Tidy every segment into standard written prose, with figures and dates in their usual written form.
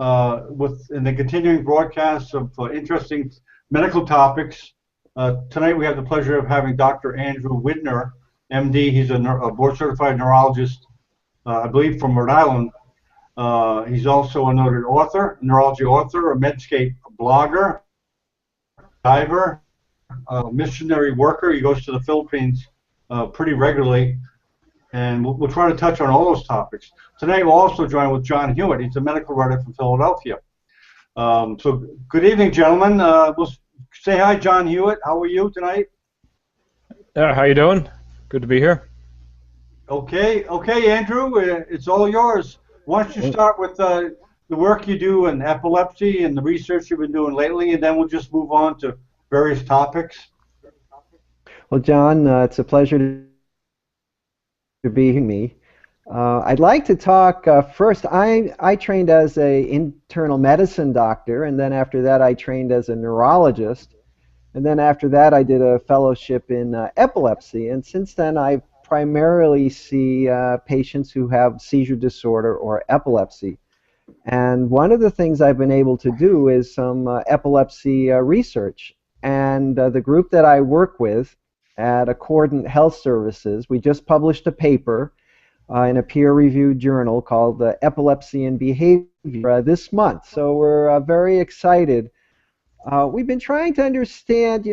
in the continuing broadcasts of interesting medical topics. Tonight we have the pleasure of having Dr. Andrew Widner, MD. He's a board-certified neurologist, I believe from Rhode Island. He's also a noted author, neurology author, a Medscape blogger, diver, a missionary worker. He goes to the Philippines pretty regularly, and we'll try to touch on all those topics. Tonight we'll also join with John Hewitt. He's a medical writer from Philadelphia. So good evening, gentlemen. We'll say hi, John Hewitt. How are you tonight? How you doing? Good to be here. Okay, Andrew, it's all yours. Why don't you start with the work you do in epilepsy and the research you've been doing lately, and then we'll just move on to various topics. Well, John, it's a pleasure to be here. I'd like to talk first. I trained as an internal medicine doctor, and then after that I trained as a neurologist, and then after that I did a fellowship in epilepsy, and since then I primarily see patients who have seizure disorder or epilepsy. And one of the things I've been able to do is some epilepsy research, and the group that I work with at Accordant Health Services, we just published a paper in a peer-reviewed journal called Epilepsy and Behavior this month. So we're very excited. We've been trying to understand,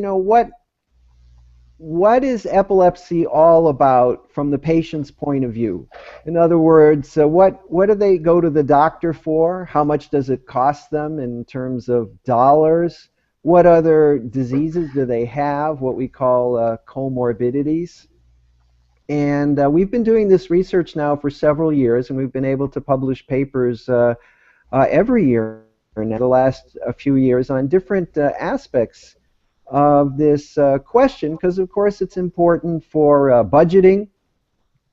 what is epilepsy all about from the patient's point of view? In other words, what do they go to the doctor for? How much does it cost them in terms of dollars? What other diseases do they have, what we call comorbidities? And we've been doing this research now for several years, and we've been able to publish papers every year in the last few years on different aspects of this question, because of course it's important for budgeting.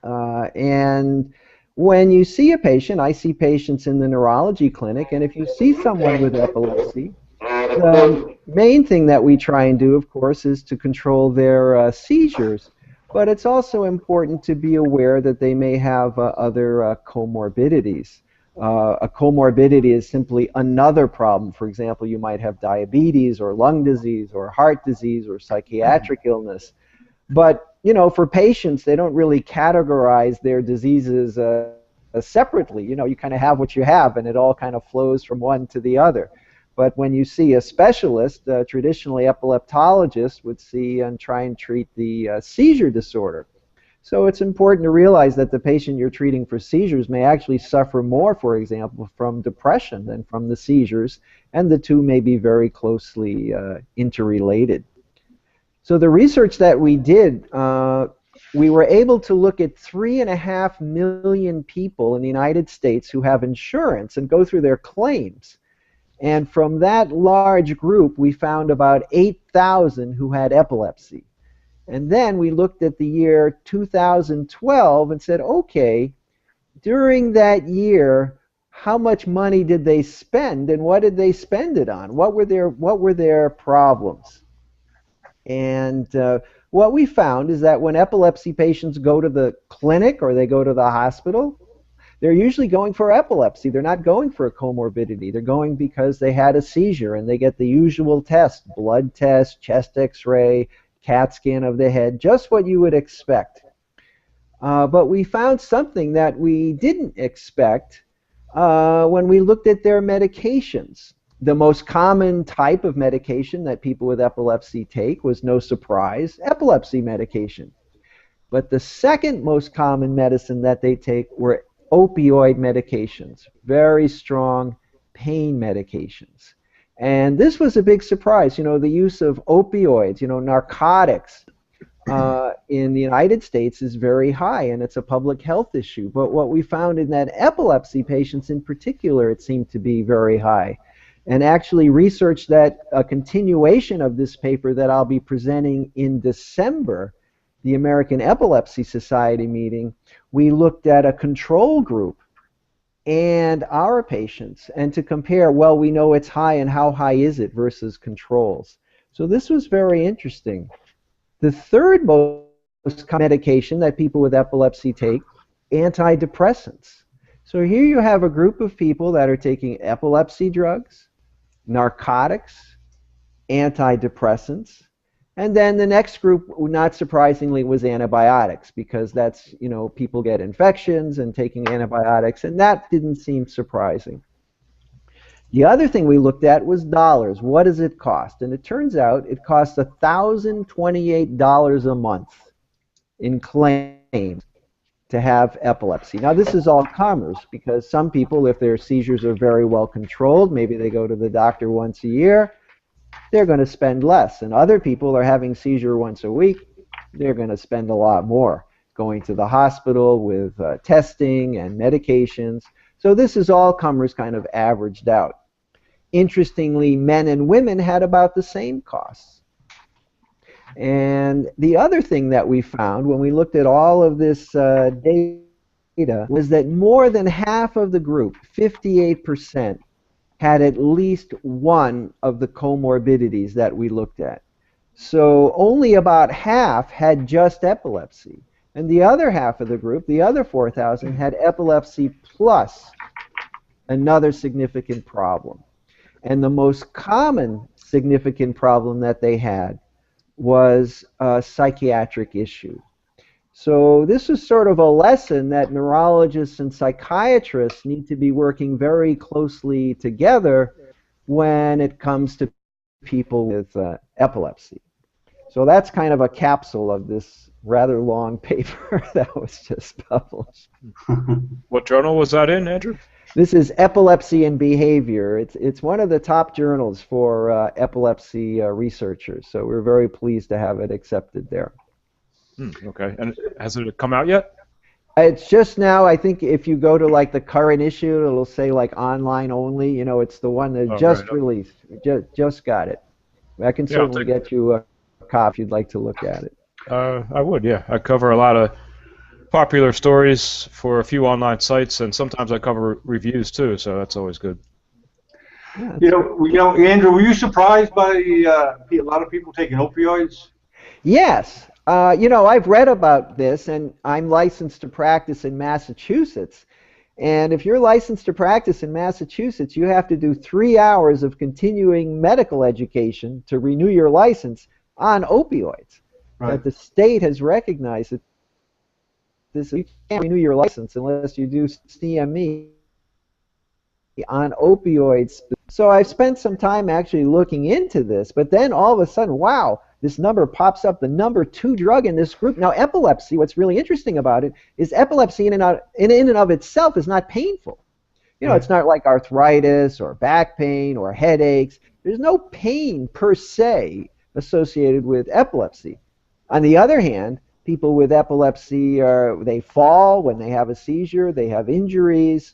And when you see a patient, I see patients in the neurology clinic, and if you see someone with epilepsy, the main thing that we try and do, of course, is to control their seizures. But it's also important to be aware that they may have other comorbidities. A comorbidity is simply another problem. For example, you might have diabetes or lung disease or heart disease or psychiatric illness. But, for patients, they don't really categorize their diseases separately. You kind of have what you have, and it all kind of flows from one to the other. But when you see a specialist, traditionally epileptologists would see and try and treat the seizure disorder. So it's important to realize that the patient you're treating for seizures may actually suffer more, for example, from depression than from the seizures, and the two may be very closely interrelated. So the research that we did, we were able to look at 3.5 million people in the United States who have insurance and go through their claims. And from that large group, we found about 8,000 who had epilepsy. And then we looked at the year 2012 and said, okay, during that year, how much money did they spend, and what did they spend it on? What were their problems? And what we found is that when epilepsy patients go to the clinic or they go to the hospital, they're usually going for epilepsy. They're not going for a comorbidity. They're going because they had a seizure, and they get the usual test, blood test, chest x-ray, CAT scan of the head, just what you would expect. But we found something that we didn't expect when we looked at their medications. The most common type of medication that people with epilepsy take was, no surprise, epilepsy medication. But the second most common medicine that they take were opioid medications, very strong pain medications. And this was a big surprise. The use of opioids, narcotics in the United States is very high, and it's a public health issue. But what we found in that epilepsy patients in particular, it seemed to be very high. And actually research that a continuation of this paper that I'll be presenting in December, the American Epilepsy Society meeting, we looked at a control group and our patients, and to compare, well, we know it's high, and how high is it versus controls. So this was very interesting. The third most common medication that people with epilepsy take, antidepressants. So here you have a group of people that are taking epilepsy drugs, narcotics, antidepressants, and then the next group, not surprisingly, was antibiotics, because that's, people get infections and taking antibiotics, and that didn't seem surprising. The other thing we looked at was dollars. What does it cost? And it turns out it costs $1,028 a month in claims to have epilepsy. Now, this is all comers, because some people, if their seizures are very well controlled, maybe they go to the doctor once a year, they're going to spend less. And other people are having seizure once a week, they're going to spend a lot more, going to the hospital with testing and medications. So this is all comers kind of averaged out. Interestingly, men and women had about the same costs. And the other thing that we found when we looked at all of this data was that more than half of the group, 58%, had at least one of the comorbidities that we looked at. So only about half had just epilepsy. And the other half of the group, the other 4,000, had epilepsy plus another significant problem. And the most common significant problem that they had was a psychiatric issue. So this is sort of a lesson that neurologists and psychiatrists need to be working very closely together when it comes to people with epilepsy. So that's kind of a capsule of this rather long paper that was just published. What journal was that in, Andrew? This is Epilepsy and Behavior. It's one of the top journals for epilepsy researchers, so we're very pleased to have it accepted there. Okay, and has it come out yet? It's just now. I think if you go to like the current issue, it'll say like online only. It's the one that just released. Just got it. I can certainly get you a copy if you'd like to look at it. I would, yeah. I cover a lot of popular stories for a few online sites, and sometimes I cover reviews too, so that's always good. Yeah, Andrew, were you surprised by a lot of people taking opioids? Yes. I've read about this, and I'm licensed to practice in Massachusetts. And if you're licensed to practice in Massachusetts, you have to do 3 hours of continuing medical education to renew your license on opioids. Right. That the state has recognized that you can't renew your license unless you do CME on opioids. So I've spent some time actually looking into this, but then all of a sudden, wow, this number pops up, the number 2 drug in this group. Now, epilepsy, what's really interesting about it is epilepsy in and of itself is not painful. It's not like arthritis or back pain or headaches. There's no pain per se associated with epilepsy. On the other hand, people with epilepsy, they fall when they have a seizure, they have injuries,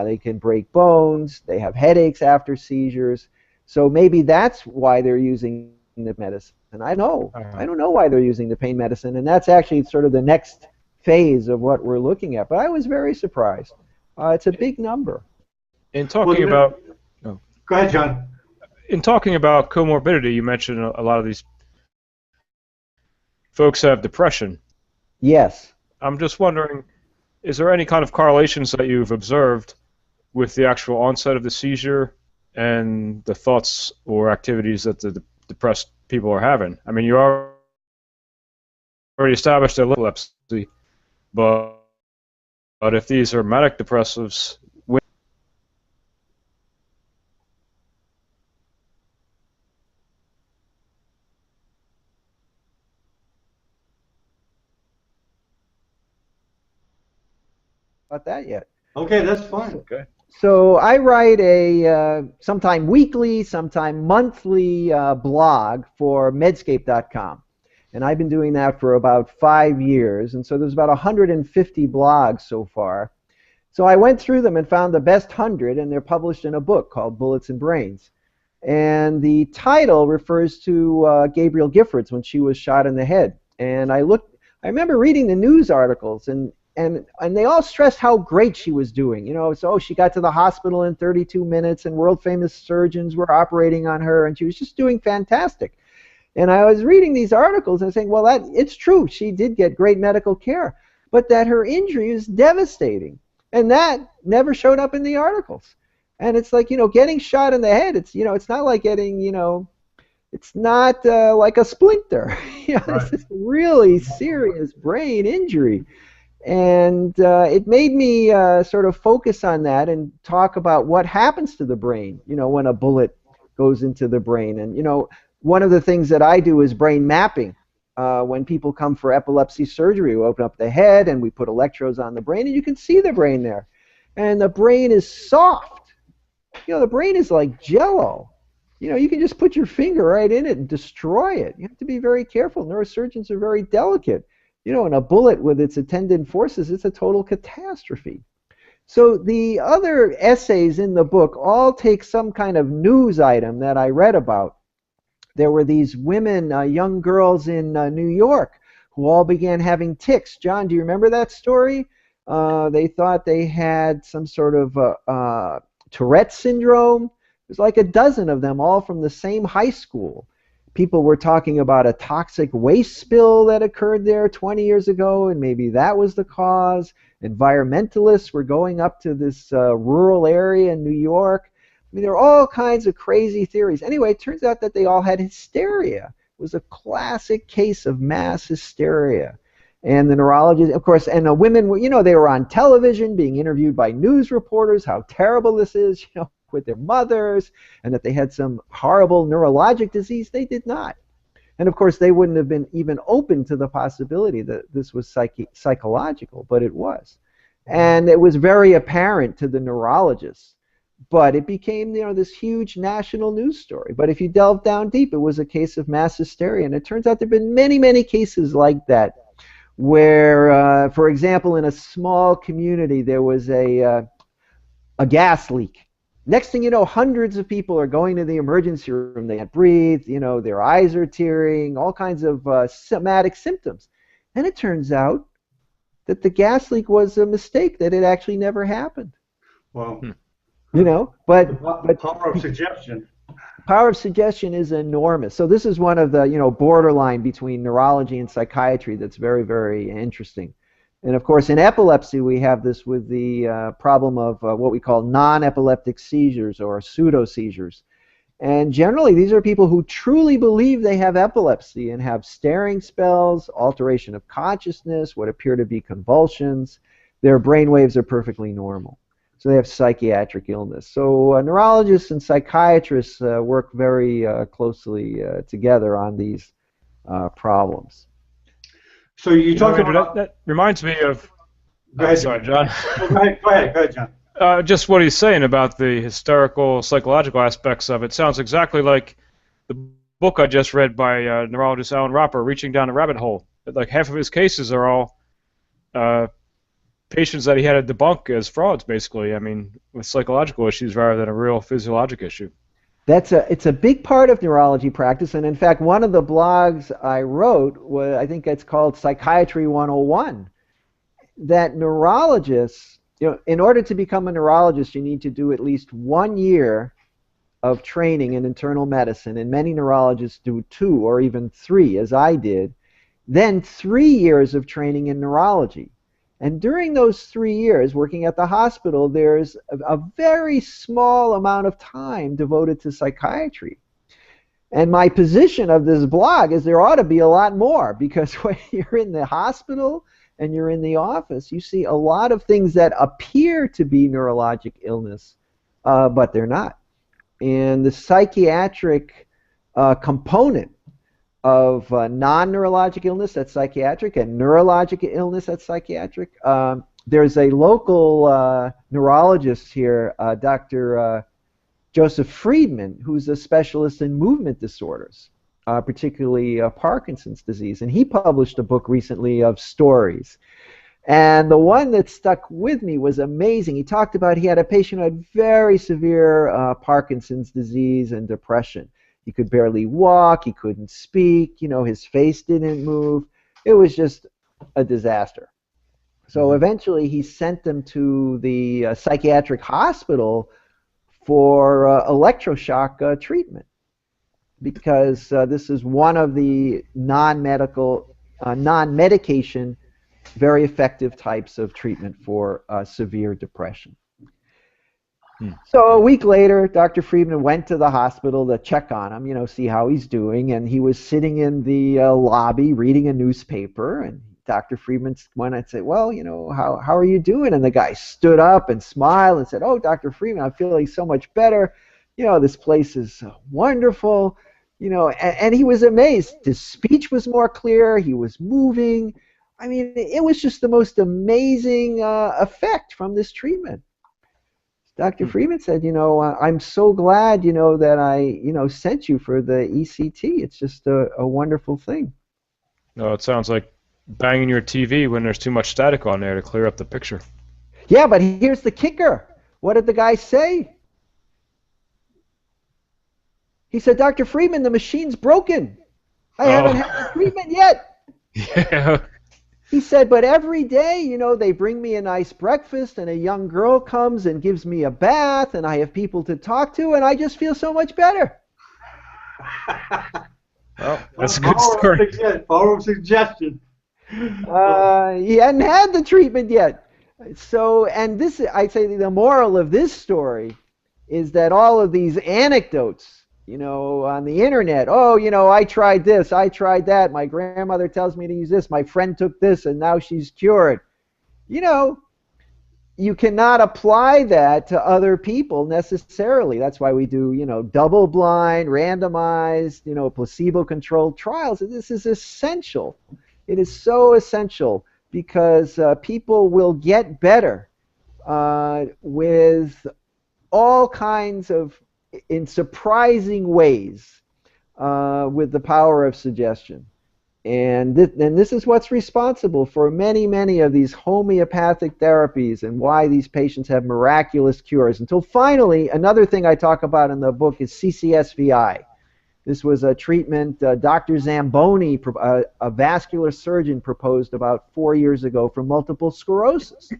they can break bones, they have headaches after seizures. So maybe that's why they're using the medicine. And I don't know why they're using the pain medicine, and that's actually sort of the next phase of what we're looking at. But I was very surprised. It's a big number. In talking about... Go ahead, John. In talking about comorbidity, you mentioned a lot of these folks have depression. Yes. I'm just wondering, is there any kind of correlations that you've observed with the actual onset of the seizure and the thoughts or activities that the depressed people are having? I mean, you already established their epilepsy, but if these are manic depressives, about that yet. Okay, that's fine. Okay. So I write a sometime weekly, sometime monthly blog for Medscape.com. And I've been doing that for about 5 years. And so there's about 150 blogs so far. So I went through them and found the best 100, and they're published in a book called Bullets and Brains. And the title refers to Gabrielle Giffords when she was shot in the head. And I remember reading the news articles, and they all stressed how great she was doing. So she got to the hospital in 32 minutes, and world-famous surgeons were operating on her, and she was just doing fantastic. And I was reading these articles and saying, well, it's true. She did get great medical care, but that her injury is devastating. And that never showed up in the articles. And it's like, getting shot in the head, it's not like getting, it's not like a splinter. Right. This is really serious brain injury. And it made me sort of focus on that and talk about what happens to the brain, when a bullet goes into the brain. And, one of the things that I do is brain mapping. When people come for epilepsy surgery, we open up the head and we put electrodes on the brain, and you can see the brain there. And the brain is soft. The brain is like Jell-O. You can just put your finger right in it and destroy it. You have to be very careful. Neurosurgeons are very delicate. And a bullet with its attendant forces, it's a total catastrophe. So the other essays in the book all take some kind of news item that I read about. There were these women, young girls in New York, who all began having tics. John, do you remember that story? They thought they had some sort of Tourette syndrome. There's like a dozen of them, all from the same high school. People were talking about a toxic waste spill that occurred there 20 years ago, and maybe that was the cause. Environmentalists were going up to this rural area in New York. I mean, there are all kinds of crazy theories. Anyway, it turns out that they all had hysteria. It was a classic case of mass hysteria. And the neurologists, of course, and the women were, they were on television being interviewed by news reporters, how terrible this is, with their mothers, and that they had some horrible neurologic disease. They did not. And of course, they wouldn't have been even open to the possibility that this was psychological, but it was. And it was very apparent to the neurologists. But it became, this huge national news story. But if you delve down deep, it was a case of mass hysteria. And it turns out there have been many, many cases like that, where, for example, in a small community, there was a gas leak. Next thing you know, hundreds of people are going to the emergency room. They can't breathe, their eyes are tearing, all kinds of somatic symptoms. And it turns out that the gas leak was a mistake, that it actually never happened. Well, but the power of suggestion. Power of suggestion is enormous. So this is one of the, borderline between neurology and psychiatry that's very, very interesting. And of course, in epilepsy, we have this with the problem of what we call non-epileptic seizures or pseudo-seizures. And generally, these are people who truly believe they have epilepsy and have staring spells, alteration of consciousness, what appear to be convulsions. Their brain waves are perfectly normal. So they have psychiatric illness. So neurologists and psychiatrists work very closely together on these problems. So you talked about... That reminds me of... Go ahead, sorry, John. Go ahead, John. Just what he's saying about the hysterical, psychological aspects of it sounds exactly like the book I just read by neurologist Alan Roper, Reaching Down the Rabbit Hole. Like half of his cases are all patients that he had to debunk as frauds, basically. I mean, with psychological issues rather than a real physiologic issue. It's a big part of neurology practice, and in fact, one of the blogs I wrote was, I think it's called Psychiatry 101, that neurologists, in order to become a neurologist, you need to do at least 1 year of training in internal medicine, and many neurologists do 2 or even 3, as I did, then 3 years of training in neurology. And during those 3 years working at the hospital, there's a very small amount of time devoted to psychiatry. And my position of this blog is there ought to be a lot more, because when you're in the hospital and you're in the office, you see a lot of things that appear to be neurologic illness, but they're not. And the psychiatric component of non-neurologic illness that's psychiatric and neurologic illness that's psychiatric. There's a local neurologist here, Dr. Joseph Friedman, who's a specialist in movement disorders, particularly Parkinson's disease, and he published a book recently of stories. And the one that stuck with me was amazing. He talked about he had a patient who had very severe Parkinson's disease and depression. He could barely walk, he couldn't speak, his face didn't move. It was just a disaster. So eventually he sent them to the psychiatric hospital for electroshock treatment, because this is one of the non-medication very effective types of treatment for severe depression. So a week later, Dr. Friedman went to the hospital to check on him, see how he's doing, and he was sitting in the lobby reading a newspaper, and Dr. Friedman went and said, well, how are you doing? And the guy stood up and smiled and said, oh, Dr. Friedman, I'm feeling so much better. This place is wonderful. And he was amazed. His speech was more clear. He was moving. I mean, it was just the most amazing effect from this treatment. Dr. Friedman said, I'm so glad, that I, sent you for the ECT. It's just a wonderful thing. No, it sounds like banging your TV when there's too much static on there to clear up the picture. Yeah, but here's the kicker. What did the guy say? He said, Dr. Friedman, the machine's broken. I haven't had the treatment yet. Yeah. He said, but every day, they bring me a nice breakfast, and a young girl comes and gives me a bath, and I have people to talk to, and I just feel so much better. Well, that's a good story. Power of suggestion. He hadn't had the treatment yet. So, and this, I'd say the moral of this story is that all of these anecdotes, on the internet, I tried this, I tried that, my grandmother tells me to use this, my friend took this, and now she's cured. You cannot apply that to other people necessarily. That's why we do, double-blind, randomized, placebo-controlled trials. This is essential. It is so essential because people will get better with all kinds of, in surprising ways, with the power of suggestion. And this is what's responsible for many, many of these homeopathic therapies and why these patients have miraculous cures. Until finally, another thing I talk about in the book is CCSVI. This was a treatment Dr. Zamboni, a vascular surgeon, proposed about 4 years ago for multiple sclerosis.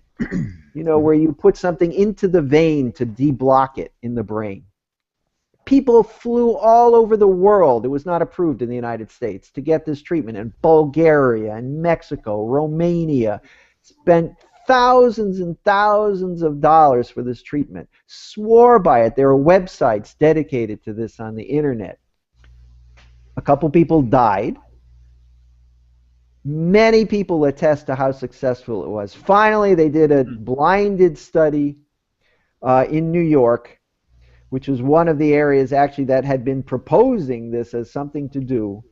Where you put something into the vein to deblock it in the brain. People flew all over the world. It was not approved in the United States to get this treatment. In Bulgaria and Mexico, Romania, spent thousands and thousands of dollars for this treatment. Swore by it. There are websites dedicated to this on the internet. A couple people died. Many people attest to how successful it was. Finally, they did a blinded study in New York, which was one of the areas actually that had been proposing this as something to do.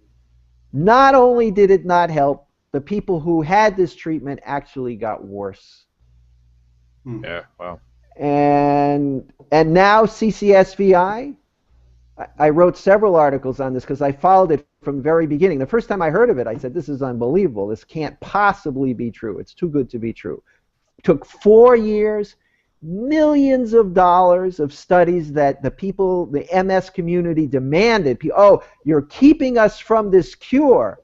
Not only did it not help, the people who had this treatment actually got worse. Yeah, wow. And now CCSVI, I wrote several articles on this because I followed it from the very beginning. The first time I heard of it, I said, this is unbelievable. This can't possibly be true. It's too good to be true. It took 4 years, millions of dollars of studies that the people, the MS community demanded. Oh, you're keeping us from this cure.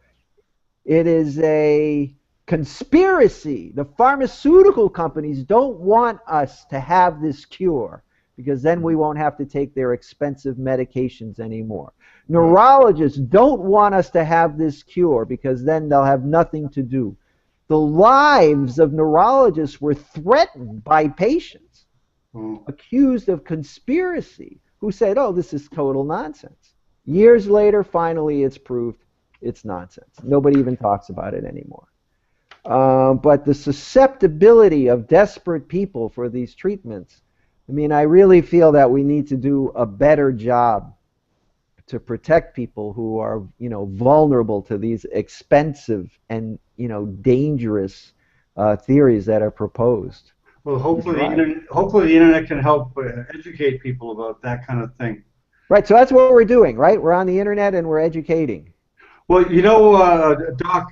It is a conspiracy. The pharmaceutical companies don't want us to have this cure because then we won't have to take their expensive medications anymore. Neurologists don't want us to have this cure because then they'll have nothing to do. The lives of neurologists were threatened by patients accused of conspiracy who said, oh, this is total nonsense. Years later, finally, it's proved it's nonsense. Nobody even talks about it anymore. But the susceptibility of desperate people for these treatments, I really feel that we need to do a better job to protect people who are, vulnerable to these expensive and, dangerous theories that are proposed. Well, hopefully the internet can help educate people about that kind of thing. Right, so that's what we're doing, right? We're on the internet and we're educating. Well, Doc,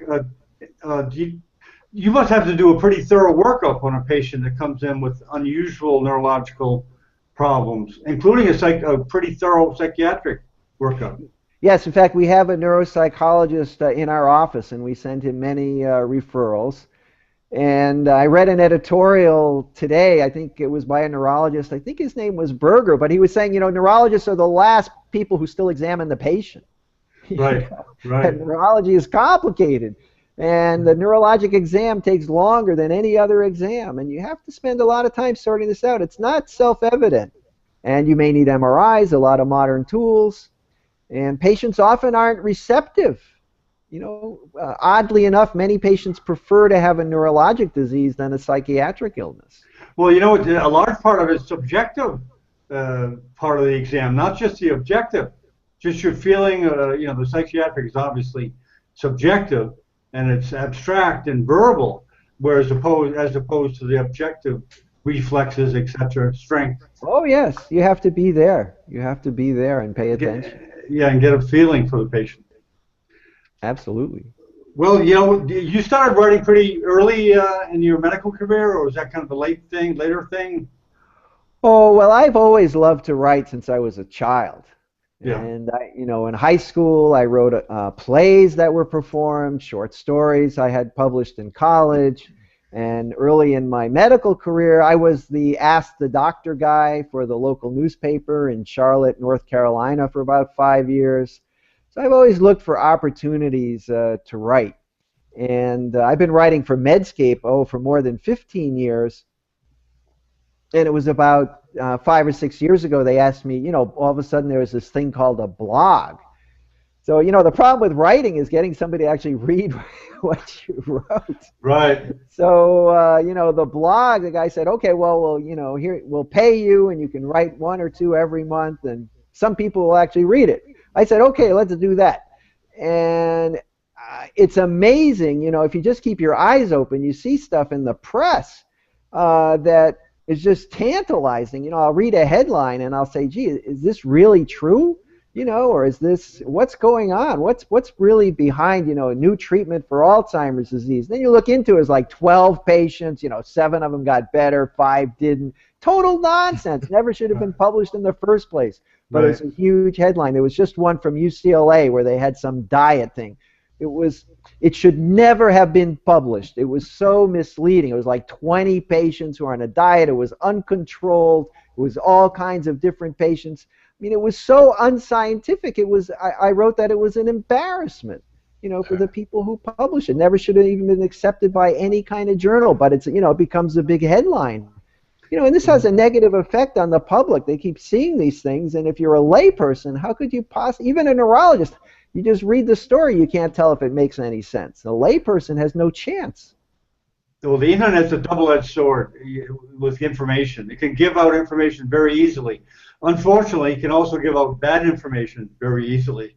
you must have to do a pretty thorough workup on a patient that comes in with unusual neurological problems, including a pretty thorough psychiatric workup. Yes, in fact, we have a neuropsychologist in our office, and we send him many referrals. And I read an editorial today, I think it was by a neurologist, I think his name was Berger, but he was saying, neurologists are the last people who still examine the patient. Right, right. And neurology is complicated. And the neurologic exam takes longer than any other exam, and you have to spend a lot of time sorting this out. It's not self-evident. And you may need MRIs, a lot of modern tools, and patients often aren't receptive. Oddly enough, many patients prefer to have a neurologic disease than a psychiatric illness. Well, a large part of it is subjective part of the exam, not just the objective. Just your feeling, the psychiatric is obviously subjective, and it's abstract and verbal, as opposed to the objective reflexes, etc., strength. Oh yes, you have to be there. You have to be there and pay attention. And get a feeling for the patient. Absolutely. Well, you started writing pretty early in your medical career, or was that kind of a later thing? Oh, well, I've always loved to write since I was a child. Yeah. And in high school, I wrote plays that were performed, short stories I had published in college. And early in my medical career, I was the Ask the Doctor guy for the local newspaper in Charlotte, North Carolina for about 5 years. So I've always looked for opportunities to write. And I've been writing for Medscape, for more than 15 years. And it was about 5 or 6 years ago they asked me, all of a sudden there was this thing called a blog. So, the problem with writing is getting somebody to actually read what you wrote. Right. So, the blog, the guy said, okay, well, here, we'll pay you and you can write 1 or 2 every month and some people will actually read it. I said, okay, let's do that. And it's amazing, if you just keep your eyes open, you see stuff in the press that is just tantalizing. I'll read a headline and I'll say, gee, is this really true? Or is this, what's going on? What's really behind, a new treatment for Alzheimer's disease? Then you look into it, it's like 12 patients, 7 of them got better, 5 didn't. Total nonsense. Never should have been published in the first place. But It's a huge headline. There was just one from UCLA where they had some diet thing. It should never have been published. It was so misleading. It was like 20 patients who are on a diet. It was uncontrolled. It was all kinds of different patients. I mean, it was so unscientific. I wrote that it was an embarrassment, for the people who publish it. Never should have even been accepted by any kind of journal, but it becomes a big headline. And this has a negative effect on the public. They keep seeing these things, and if you're a layperson, how could you possibly, even a neurologist, you just read the story, you can't tell if it makes any sense. A layperson has no chance. Well, the internet's a double-edged sword with information. It can give out information very easily. Unfortunately, it can also give out bad information very easily.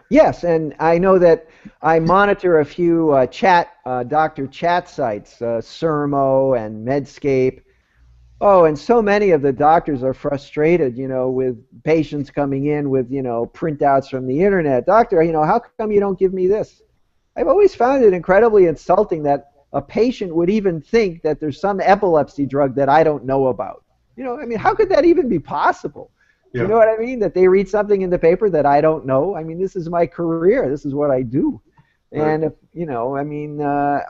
Yes, and I know that I monitor a few doctor chat sites, Sermo and Medscape. Oh, and so many of the doctors are frustrated, with patients coming in with, printouts from the internet. Doctor, how come you don't give me this? I've always found it incredibly insulting that a patient would even think that there's some epilepsy drug that I don't know about. How could that even be possible? Yeah. You know what I mean? That they read something in the paper that I don't know. This is my career. This is what I do. Right. And if,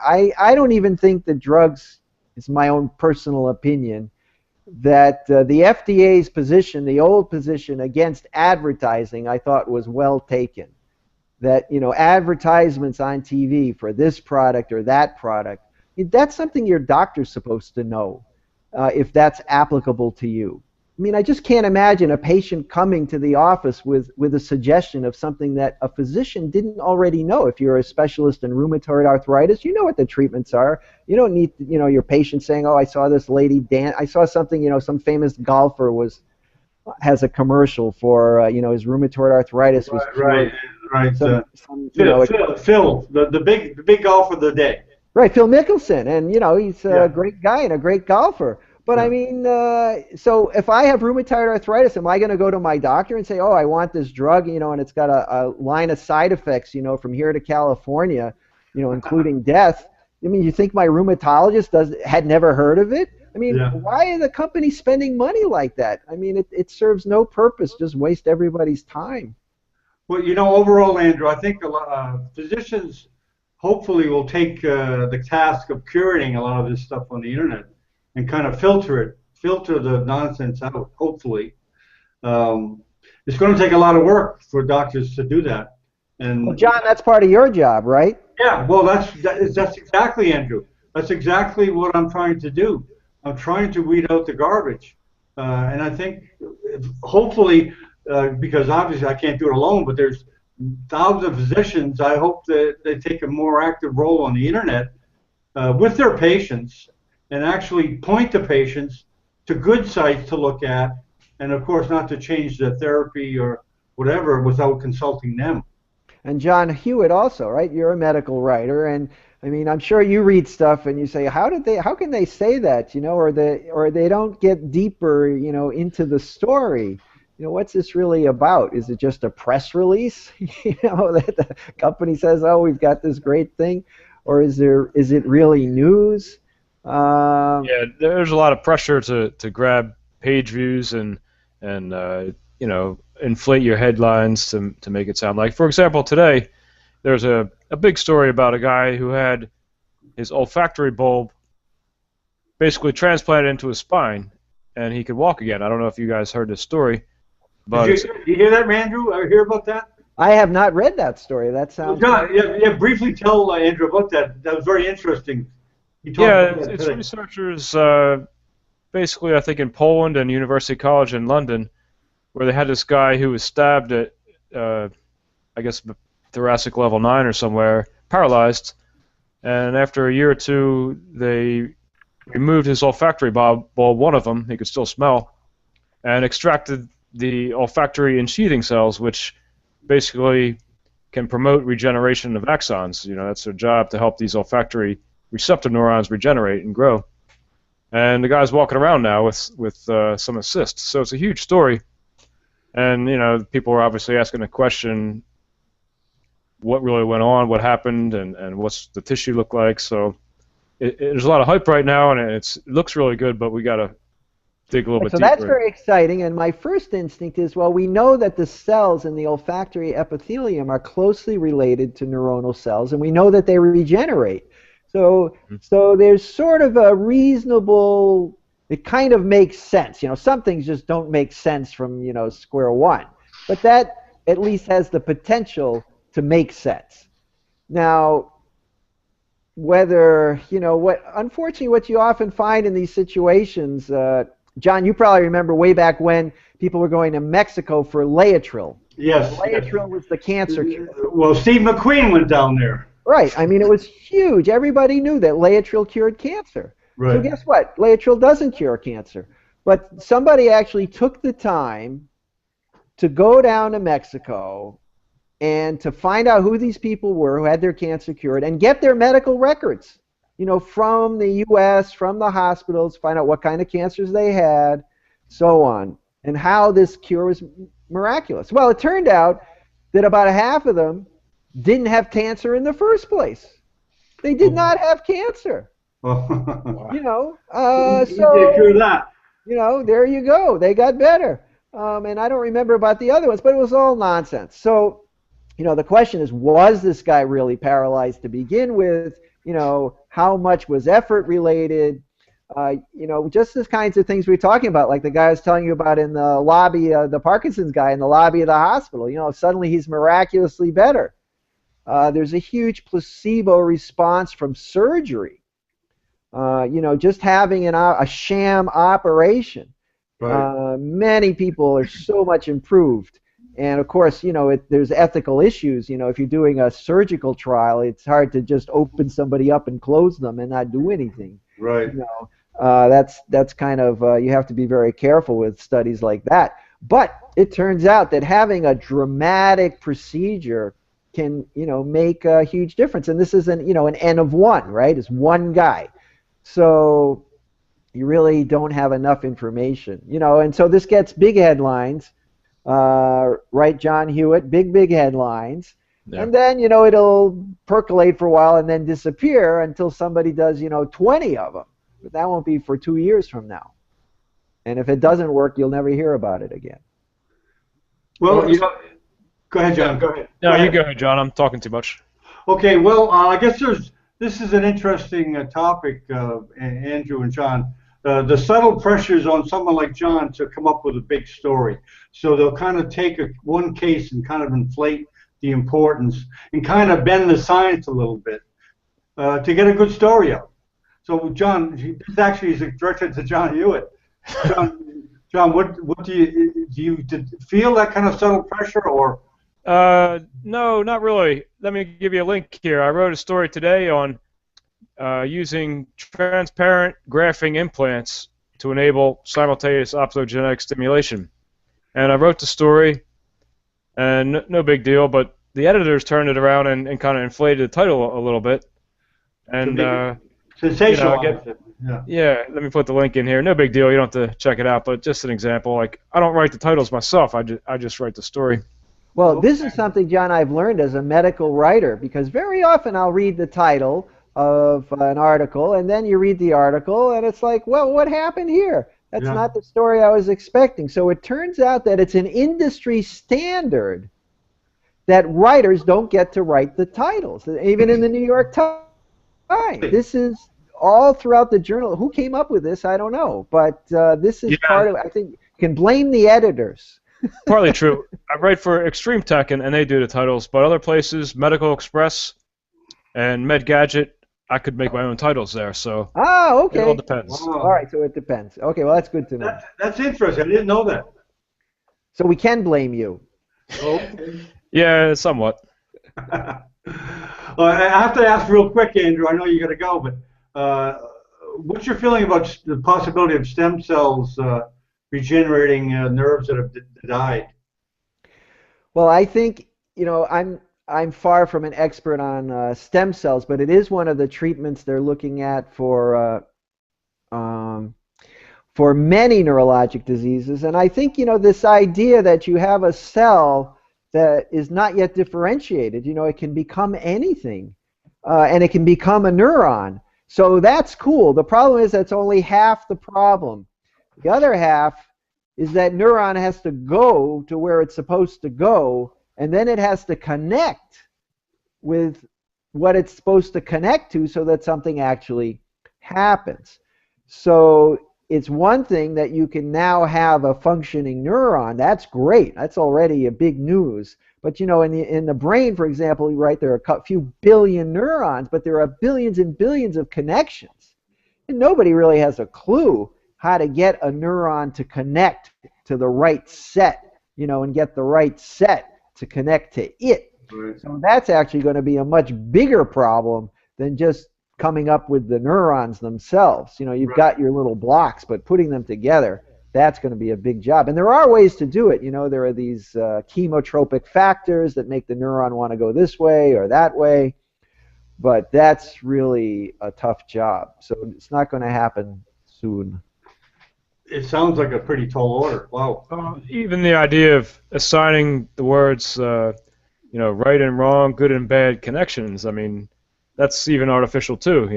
I don't even think that drugs, it's my own personal opinion, that the FDA's position, the old position against advertising, I thought was well taken. That, advertisements on TV for this product or that product, that's something your doctor's supposed to know if that's applicable to you. I just can't imagine a patient coming to the office with a suggestion of something that a physician didn't already know. If you're a specialist in rheumatoid arthritis, you know what the treatments are. You don't need, your patient saying, oh, I saw this lady dance. I saw something, some famous golfer has a commercial for, his rheumatoid arthritis was cured. Right. Phil, the big golfer of the day. Right, Phil Mickelson, and he's a great guy and a great golfer. But so if I have rheumatoid arthritis, am I going to go to my doctor and say, oh, I want this drug, and it's got a line of side effects, from here to California, including death? You think my rheumatologist had never heard of it? Why are the companies spending money like that? It serves no purpose, just waste everybody's time. Well, overall, Andrew, I think a lot physicians hopefully will take the task of curating a lot of this stuff on the internet and kind of filter the nonsense out, hopefully. It's going to take a lot of work for doctors to do that. And John, that's part of your job, right? yeah, well, that's exactly, Andrew. That's exactly what I'm trying to do. I'm trying to weed out the garbage, and I think hopefully, because obviously I can't do it alone, but there's thousands of physicians. I hope that they take a more active role on the internet with their patients and actually point the patients to good sites to look at, and of course not to change the therapy or whatever without consulting them. And John Hewitt also, right? You're a medical writer, and I mean, I'm sure you read stuff and you say, how can they say that, or they don't get deeper, into the story. What's this really about? Is it just a press release, that the company says, oh, we've got this great thing, or is it really news? Yeah, there's a lot of pressure to grab page views and inflate your headlines to make it sound like. For example, today there's a big story about a guy who had his olfactory bulb basically transplanted into his spine, and he could walk again. I don't know if you guys heard this story, but Did you hear that, Andrew? Hear about that? I have not read that story. That sounds. John, yeah, briefly tell Andrew about that. That was very interesting. It's researchers basically, I think, in Poland and University College in London, where they had this guy who was stabbed at, I guess, thoracic level 9 or somewhere, paralyzed, and after a year or two, they removed his olfactory bulb, one of them, he could still smell, and extracted the olfactory ensheathing cells, which basically can promote regeneration of axons. That's their job, to help these olfactory receptor neurons regenerate and grow. And the guy's walking around now with some assists, so it's a huge story. And people are obviously asking the question, what really went on, what happened, and what's the tissue look like. So there's a lot of hype right now, and it looks really good, but we got to dig a little bit deeper. So that's very exciting, and my first instinct is, well, we know that the cells in the olfactory epithelium are closely related to neuronal cells, and we know that they regenerate. So there's sort of a reasonable, it kind of makes sense. Some things just don't make sense from, square one. But that at least has the potential to make sense. Now, whether, unfortunately what you often find in these situations, John, you probably remember way back when people were going to Mexico for Laetrile. Yes. Laetrile was the cancer cure. Well, Steve McQueen went down there. Right. I mean, it was huge. Everybody knew that Laetrile cured cancer. Right. So guess what? Laetrile doesn't cure cancer. But somebody actually took the time to go down to Mexico and to find out who these people were who had their cancer cured and get their medical records, from the U.S., from the hospitals, find out what kind of cancers they had, so on, and how this cure was miraculous. Well, it turned out that about half of them didn't have cancer in the first place. They did not have cancer. So there you go. They got better. And I don't remember about the other ones, but it was all nonsense. So, the question is, was this guy really paralyzed to begin with? How much was effort related? Just the kinds of things we're talking about, like the guy I was telling you about in the lobby, the Parkinson's guy in the lobby of the hospital. Suddenly he's miraculously better. There's a huge placebo response from surgery. Just having a sham operation. Right. Many people are so much improved. And of course, there's ethical issues. If you're doing a surgical trial, it's hard to just open somebody up and close them and not do anything. Right. That's kind of, you have to be very careful with studies like that. But it turns out that having a dramatic procedure can, make a huge difference. And this is an N of 1, right? It's one guy. So you really don't have enough information, and so this gets big headlines, right, John Hewitt, big headlines, yeah. And then, it'll percolate for a while and then disappear until somebody does, 20 of them, but that won't be for 2 years from now, and if it doesn't work, you'll never hear about it again. Well, go ahead, John, go ahead. No, you go ahead, John, I'm talking too much. Okay, well, I guess this is an interesting topic, Andrew and John. The subtle pressures on someone like John to come up with a big story. So they'll kind of take one case and kind of inflate the importance and kind of bend the science a little bit to get a good story out. So, John, this actually is directed to John Hewitt. John, what do you feel that kind of subtle pressure, or? No, not really. Let me give you a link here. I wrote a story today on using transparent graphing implants to enable simultaneous optogenetic stimulation. And I wrote the story, and no big deal, but the editors turned it around and kind of inflated the title a little bit. And sensational. Yeah, let me put the link in here. No big deal. You don't have to check it out, but just an example. Like, I don't write the titles myself. I just write the story. Well, this is something, John, I've learned as a medical writer, because very often I'll read the title of an article, and then you read the article, and it's like, well, what happened here? That's not the story I was expecting. So it turns out that it's an industry standard that writers don't get to write the titles, even in the New York Times. This is all throughout the journal. Who came up with this? I don't know, but this is part of, I think, you can blame the editors. Partly true. I write for Extreme Tech, and they do the titles, but other places, Medical Express and MedGadget, I could make my own titles there, so okay. It all depends. Wow. All right, so it depends. Okay, well, that's good to know. That's interesting. I didn't know that. So we can blame you. Okay. Yeah, somewhat. Well, I have to ask real quick, Andrew. I know you got to go, but what's your feeling about the possibility of stem cells regenerating nerves that have died? Well, I think, I'm far from an expert on stem cells, but it is one of the treatments they're looking at for many neurologic diseases. And I think, this idea that you have a cell that is not yet differentiated, it can become anything, and it can become a neuron. So that's cool. The problem is that's only half the problem. The other half is that neuron has to go to where it's supposed to go, and then it has to connect with what it's supposed to connect to so that something actually happens. So it's one thing that you can now have a functioning neuron. That's great. That's already a big news. But in the brain, for example, right, there are a few billion neurons, but there are billions and billions of connections. And nobody really has a clue how to get a neuron to connect to the right set, and get the right set to connect to it. Right. So that's actually going to be a much bigger problem than just coming up with the neurons themselves. You've got your little blocks, but putting them together, that's going to be a big job. And there are ways to do it. There are these chemotropic factors that make the neuron want to go this way or that way, but that's really a tough job. So it's not going to happen soon. It sounds like a pretty tall order. Wow. Even the idea of assigning the words, right and wrong, good and bad connections, I mean, that's even artificial too.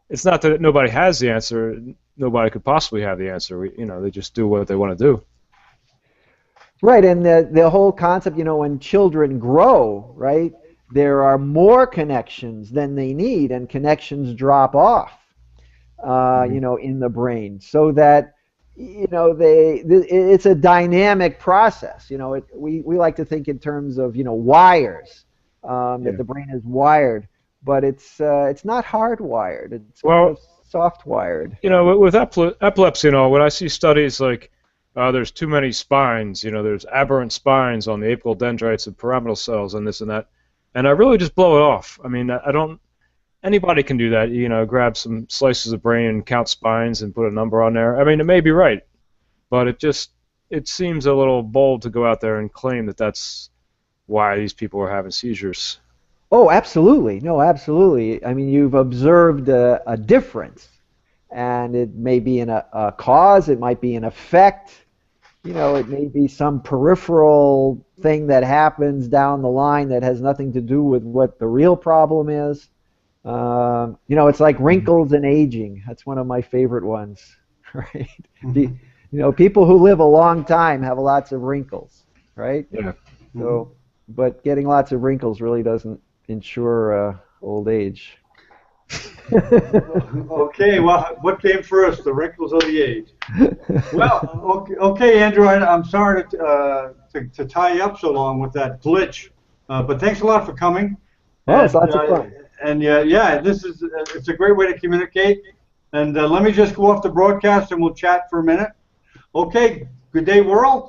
It's not that nobody has the answer. Nobody could possibly have the answer. They just do what they want to do. Right, and the whole concept, when children grow, right, there are more connections than they need, and connections drop off, in the brain, so that, it's a dynamic process. We like to think in terms of, wires, that the brain is wired, but it's not hardwired. It's soft wired. With epilepsy and all, when I see studies like there's too many spines, there's aberrant spines on the apical dendrites and pyramidal cells and this and that, and I really just blow it off. I mean, anybody can do that, grab some slices of brain and count spines and put a number on there. I mean, it may be right, but it seems a little bold to go out there and claim that that's why these people are having seizures. Oh, absolutely. No, absolutely. I mean, you've observed a difference, and it may be a cause, it might be an effect, it may be some peripheral thing that happens down the line that has nothing to do with what the real problem is. It's like wrinkles and aging. That's one of my favorite ones, right? People who live a long time have lots of wrinkles, right? Yeah. So, but getting lots of wrinkles really doesn't ensure old age. Okay, well, what came first, the wrinkles or the age? Well, okay, Andrew, I'm sorry to tie you up so long with that glitch, but thanks a lot for coming. Oh, it's lots of fun. And yeah, it's a great way to communicate. And let me just go off the broadcast and we'll chat for a minute. Okay, good day, world.